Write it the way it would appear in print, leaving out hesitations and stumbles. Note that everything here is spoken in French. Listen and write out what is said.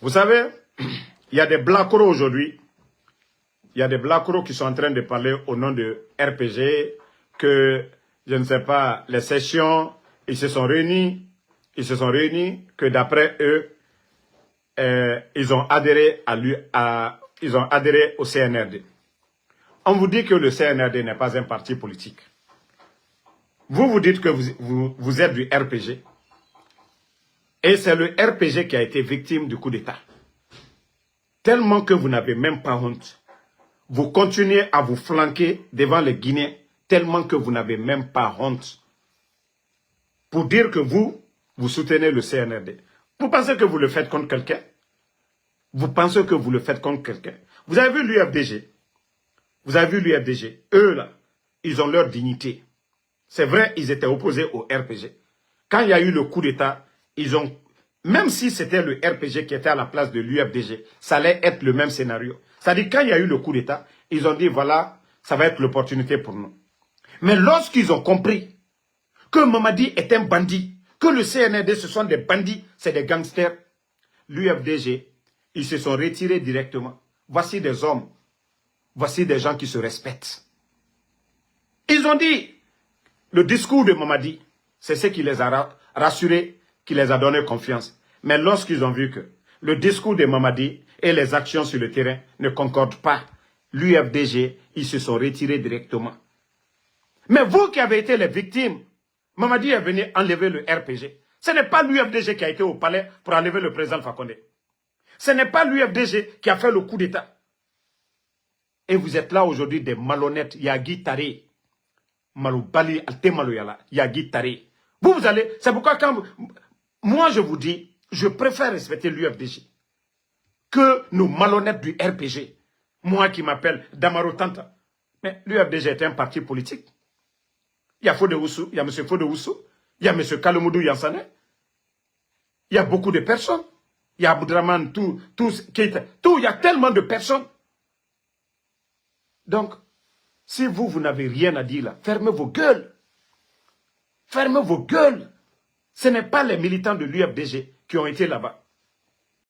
Vous savez, il y a des blacros aujourd'hui. Il y a des blacros qui sont en train de parler au nom de RPG, que, je ne sais pas, les sessions, ils se sont réunis, que d'après eux, ils ont adhéré ils ont adhéré au CNRD. On vous dit que le CNRD n'est pas un parti politique. Vous dites que vous êtes du RPG. Et c'est le RPG qui a été victime du coup d'État. Tellement que vous n'avez même pas honte. Vous continuez à vous flanquer devant les Guinéens, tellement que vous n'avez même pas honte. Pour dire que vous soutenez le CNRD. Vous pensez que vous le faites contre quelqu'un? Vous pensez que vous le faites contre quelqu'un? Vous avez vu l'UFDG? Vous avez vu l'UFDG? Eux, là, ils ont leur dignité. C'est vrai, ils étaient opposés au RPG. Quand il y a eu le coup d'État, ils ont... Même si c'était le RPG qui était à la place de l'UFDG, ça allait être le même scénario. C'est-à-dire, quand il y a eu le coup d'État, ils ont dit, voilà, ça va être l'opportunité pour nous. Mais lorsqu'ils ont compris que Mamadi est un bandit, que le CNRD, ce sont des bandits, c'est des gangsters, l'UFDG, ils se sont retirés directement. Voici des hommes, voici des gens qui se respectent. Ils ont dit, le discours de Mamadi, c'est ce qui les a rassurés, qui les a donné confiance. Mais lorsqu'ils ont vu que le discours de Mamadi et les actions sur le terrain ne concordent pas, l'UFDG, ils se sont retirés directement. Mais vous qui avez été les victimes, Mamadi est venu enlever le RPG. Ce n'est pas l'UFDG qui a été au palais pour enlever le président Fakonde. Ce n'est pas l'UFDG qui a fait le coup d'État. Et vous êtes là aujourd'hui des malhonnêtes, Yagi Tare. Maloubali, Alte Maloyala, Yagi Tare. Vous allez, c'est pourquoi quand moi je vous dis, je préfère respecter l'UFDG que nos malhonnêtes du RPG. Moi qui m'appelle Damaro Tanta. Mais l'UFDG est un parti politique. Il y a Fode Oussou, il y a M. Fode Oussou, il y a M. Kalomoudou Yansane. Il y a beaucoup de personnes. Il y a Aboudraman, il y a tellement de personnes. Donc, si vous n'avez rien à dire là, fermez vos gueules. Fermez vos gueules. Ce n'est pas les militants de l'UFDG qui ont été là-bas.